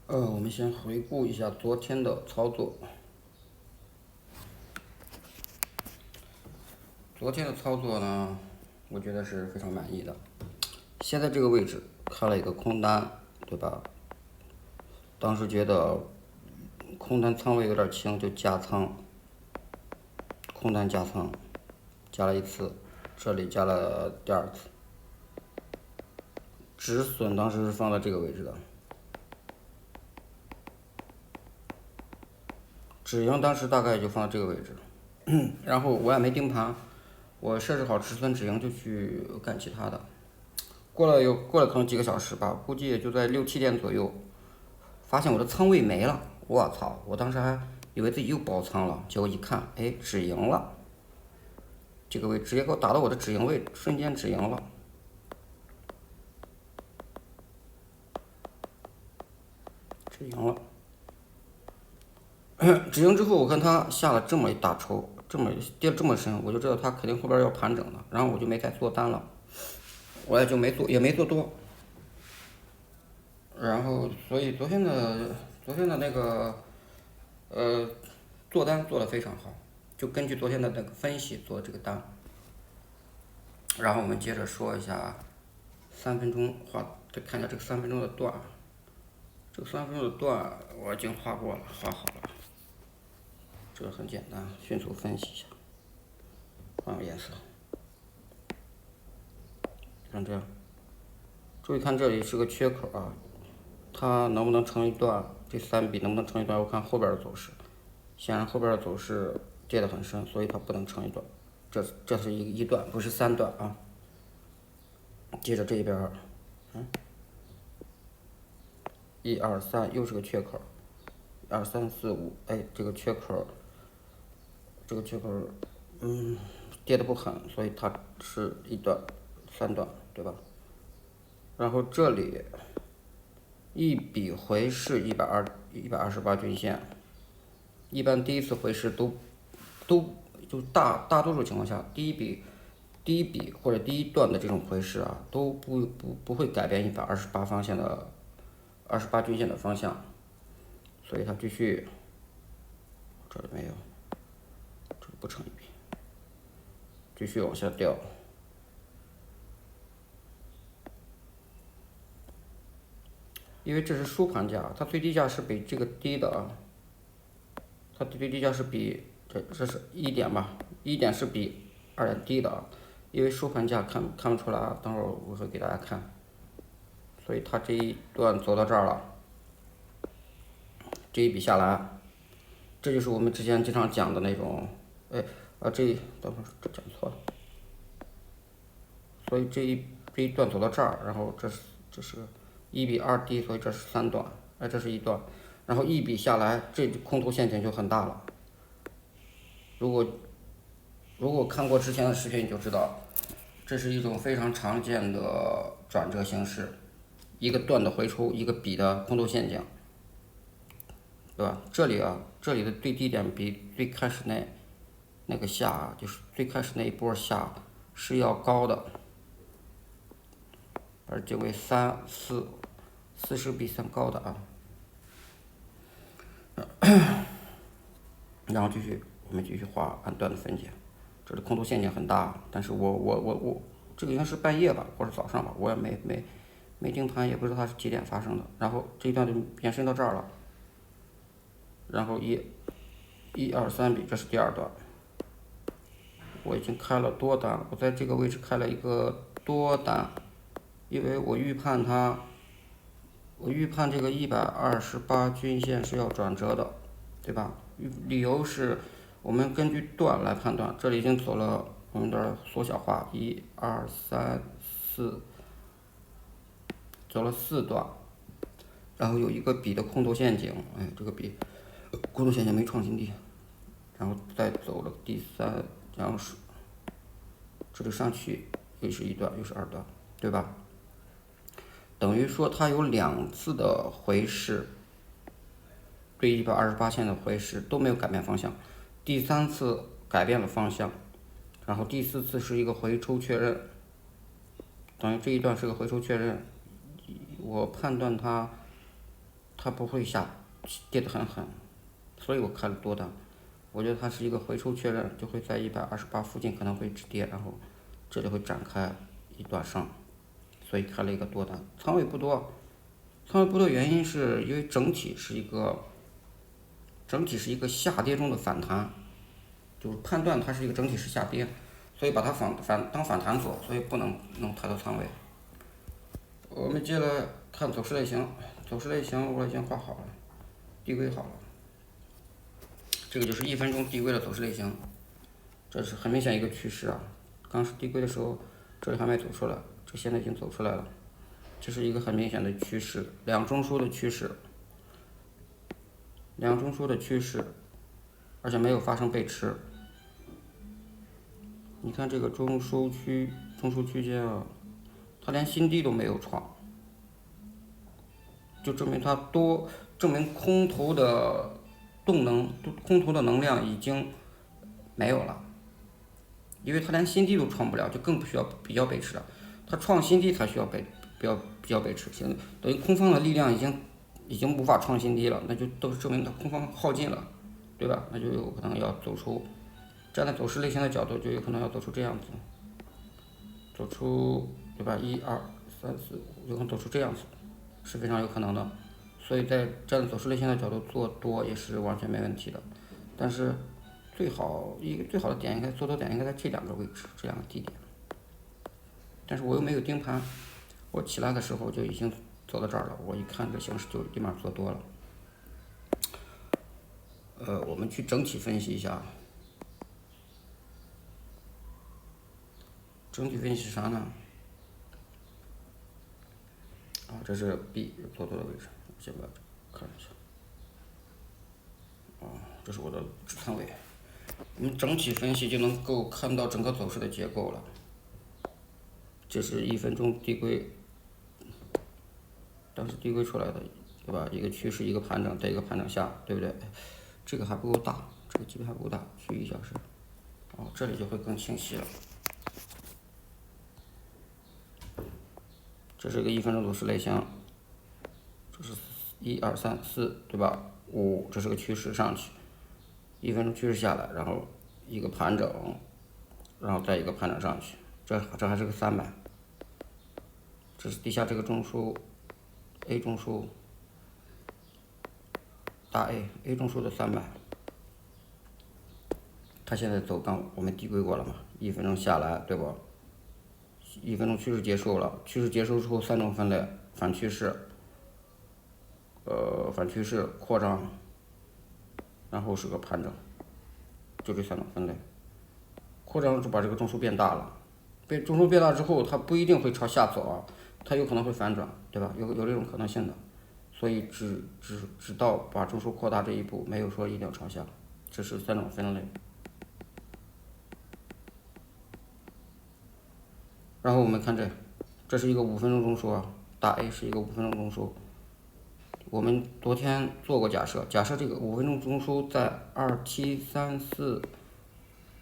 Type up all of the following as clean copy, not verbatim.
我们先回顾一下昨天的操作。昨天的操作呢，我觉得是非常满意的。现在这个位置开了一个空单，对吧？当时觉得空单仓位有点轻，就加仓，空单加仓，加了一次，这里加了第二次，止损当时是放在这个位置的，止盈当时大概就放在这个位置，然后我也没盯盘，我设置好止损止盈就去干其他的。过了可能几个小时吧，估计也就在6、7点左右，发现我的仓位没了。我操！我当时还以为自己又爆仓了，结果一看，哎，止盈了。这个位直接给我打到我的止盈位，瞬间止盈了。止盈了。止盈之后，我看它下了这么一大抽，跌这么深，我就知道它肯定后边要盘整的，然后我就没再做单了，我也就没做多。然后，所以昨天的那个做单做得非常好，就根据昨天的那个分析做这个单。然后我们接着说一下3分钟再看一下这个3分钟的段。这个3分钟的段我已经画过了，画好了。这个很简单，迅速分析一下，换个颜色，像这样。注意看这里是个缺口啊，它能不能成一段？这3笔能不能成一段？我看后边的走势，显然后边的走势跌得很深，所以它不能成一段。这是一段，不是3段啊。接着这边，1、2、3又是个缺口，2、3、4、5，哎，这个缺口，跌得不狠，所以它是一段、3段，对吧？然后这里一笔回是128均线，一般第一次回是都就大多数情况下，第一笔或者第一段的这种回势啊，都不会改变128均线的方向，所以它继续，这里没有，这里不成一笔，继续往下掉。因为这是收盘价，它最低价是比这个低的啊，它最低价是比这是1点吧，1点是比2点低的啊，因为收盘价看不出来啊，等会儿我会给大家看，所以它这一段走到这儿了，这一笔下来，这就是我们之前经常讲的那种，哎等会儿这讲错了，所以这一段走到这儿，然后这是1比2低，所以这是3段，哎这是一段，然后一笔下来，这空头陷阱就很大了。如果看过之前的视频，你就知道，这是一种非常常见的转折形式，一个段的回抽，一个笔的空头陷阱，对吧？这里的最低点比最开始那个下，就是最开始那一波下是要高的，而且为40比3高的啊。然后我们继续画按段的分解，这里空头陷阱很大，但是我这个应该是半夜吧，或者早上吧，我也没盯盘，也不知道它是几点发生的。然后这一段就延伸到这儿了，然后1、2、3笔，这是第二段，我已经开了多单，我在这个位置开了一个多单，因为我预判这个128均线是要转折的，对吧？理由是我们根据段来判断，这里已经走了，我们这儿缩小化，1、2、3、4，走了4段，然后有一个笔的空头陷阱，哎，这个笔空头陷阱没创新低，然后再走了第3，然后是这里上去又是1段，又是2段，对吧？等于说它有2次的回势，对128线的回势都没有改变方向，第3次改变了方向，然后第4次是一个回抽确认，等于这一段是个回抽确认。我判断它它不会跌得很狠，所以我开了多单。我觉得它是一个回抽确认，就会在128附近可能会止跌，然后这里会展开一段上，所以开了一个多单，仓位不多。仓位不多原因是因为整体是一个下跌中的反弹，就是判断它是一个整体是下跌，所以把它当反弹做，所以不能弄太多仓位。我们接着看走势类型，走势类型我已经画好了，递归好了。这个就是1分钟递归的走势类型，这是很明显一个趋势啊。刚是递归的时候，这里还没走出来，这现在已经走出来了。这是一个很明显的趋势，两中枢的趋势，而且没有发生背驰。你看这个中枢区间啊，它连新低都没有创，就证明空头的空头的能量已经没有了，因为它连新低都创不了，就更不需要比较背驰了。它创新低才需要比较背驰，现在等于空方的力量已经无法创新低了，那就都是证明它空方耗尽了，对吧？那就有可能要走出，站在走势类型的角度，就有可能要走出这样子，走出对吧？1、2、3、4、5，有可能走出这样子，是非常有可能的。所以在站在走势类型的角度做多也是完全没问题的，但是最好的点做多点应该在这两个位置，这两个低点。但是我又没有盯盘，我起来的时候就已经走到这儿了，我一看这形势就立马做多了。我们去整体分析一下，整体分析是啥呢？啊，这是 B 做多的位置，我先把这看一下。这是我的止仓位。我们整体分析就能够看到整个走势的结构了。这是1分钟递归，当时递归出来的，对吧？一个趋势，一个盘整，在一个盘整下，对不对？这个还不够大，这个级别还不够大，去1小时，这里就会更清晰了。这是一个1分钟走势类型，这是1、2、3、4，对吧？5，这是个趋势上去，1分钟趋势下来，然后一个盘整，然后再一个盘整上去，这还是个300。这是底下这个中枢 ，A 中枢，大 A 中枢的300，它现在走刚我们递归过了嘛，1分钟下来，对不？1分钟趋势结束了，趋势结束之后3种分类，反趋势扩张，然后是个盘整，就这3种分类。扩张就把这个中枢变大了，中枢变大之后，它不一定会朝下走啊，它有可能会反转，对吧？有这种可能性的，所以只到把中枢扩大这一步，没有说一定要朝下。这是3种分类。然后我们看这是一个5分钟中枢啊，大 A 是一个5分钟中枢。我们昨天做过假设这个5分钟中枢在2734，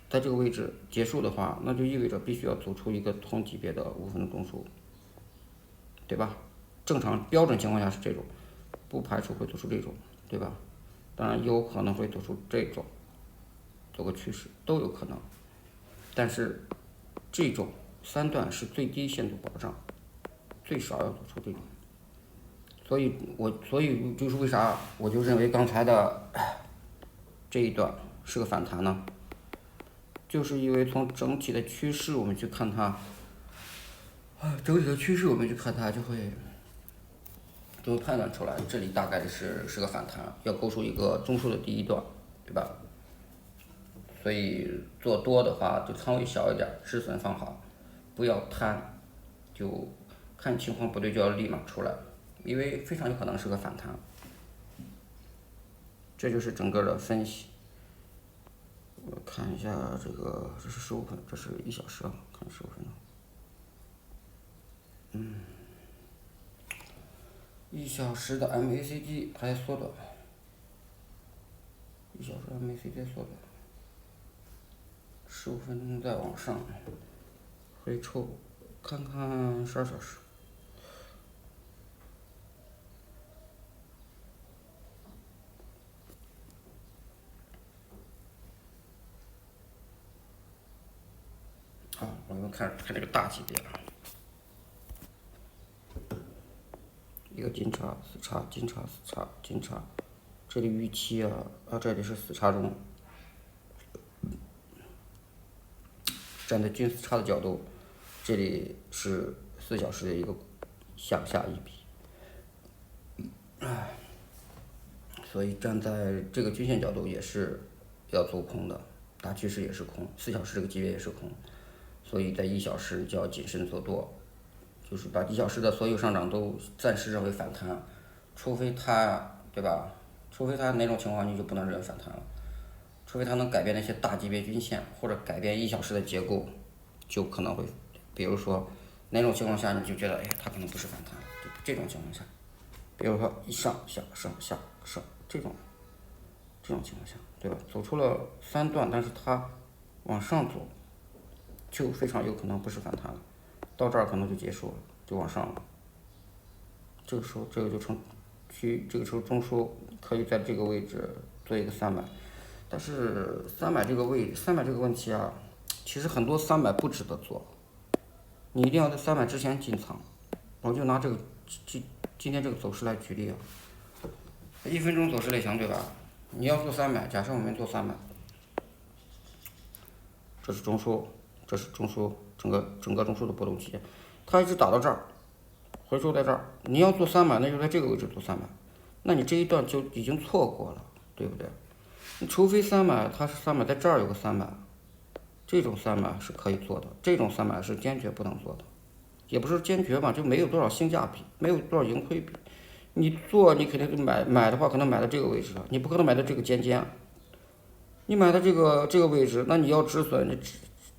在这个位置结束的话，那就意味着必须要走出一个同级别的5分钟中枢，对吧？正常标准情况下是这种，不排除会走出这种，对吧？当然有可能会走出这种，走个趋势都有可能，但是这种3段是最低限度保障，最少要走出这种。所以就是为啥我就认为刚才的这一段是个反弹呢？就是因为从整体的趋势我们去看它，就会判断出来，这里大概是个反弹，要勾出一个中枢的第一段，对吧？所以做多的话，就仓位小一点，止损放好，不要贪，就看情况不对就要立马出来，因为非常有可能是个反弹。这就是整个的分析。我看一下这是15分，这是1小时啊，看15分钟。1小时的 MACD 还缩短，1小时 MACD 缩短，15分钟再往上回抽，看看12小时。我们看这个大级别啊，一个金叉、死叉、金叉、死叉、金叉，这里预期这里是死叉中，站在均死叉的角度，这里是4小时的一个向下一笔，所以站在这个均线角度也是要做空的，大趋势也是空，4小时这个级别也是空，所以在1小时就要谨慎做多，就是把1小时的所有上涨都暂时认为反弹，除非它对吧？除非它哪种情况你就不能认为反弹了，除非它能改变那些大级别均线或者改变1小时的结构，就可能会，比如说哪种情况下你就觉得它可能不是反弹了，这种情况下，比如说一上下上下上这种情况下，对吧？走出了3段，但是它往上走，就非常有可能不是反弹了，到这儿可能就结束了，就往上了。这个时候这个就成这个时候中枢可以在这个位置做一个300，但是300这个问题啊，其实很多300不值得做，你一定要在300之前进场。我就拿这个今天这个走势来举例啊，1分钟走势类型对吧？你要做300，假设我们做300，这是中枢，整个中枢的波动期间，它一直打到这儿，回收在这儿，你要做300，那就在这个位置做300，那你这一段就已经错过了，对不对？你除非300，它是300，在这儿有个300，这种300是可以做的，这种300是坚决不能做的，也不是坚决吧，就没有多少性价比，没有多少盈亏比。你做你肯定是买的话，可能买到这个位置了，你不可能买到这个尖尖。你买的这个位置，那你要止损，你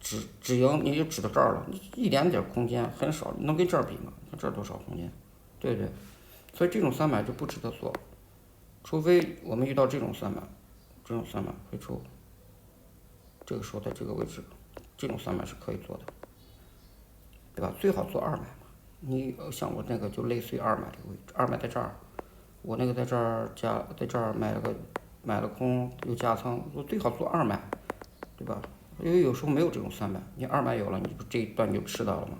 止盈，你就止到这儿了，你一点点空间很少，能跟这儿比吗？这儿多少空间，对不对？所以这种300就不值得做，除非我们遇到这种300回抽，这个时候在这个位置，这种300是可以做的，对吧？最好做200嘛。你像我那个就类似于200这个位置，200在这儿，我那个在这儿在这儿买了空又加仓，我最好做200，对吧？因为有时候没有这种300，你200有了，你不这一段你就吃到了吗？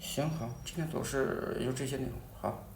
行好，今天走势就这些内容，好。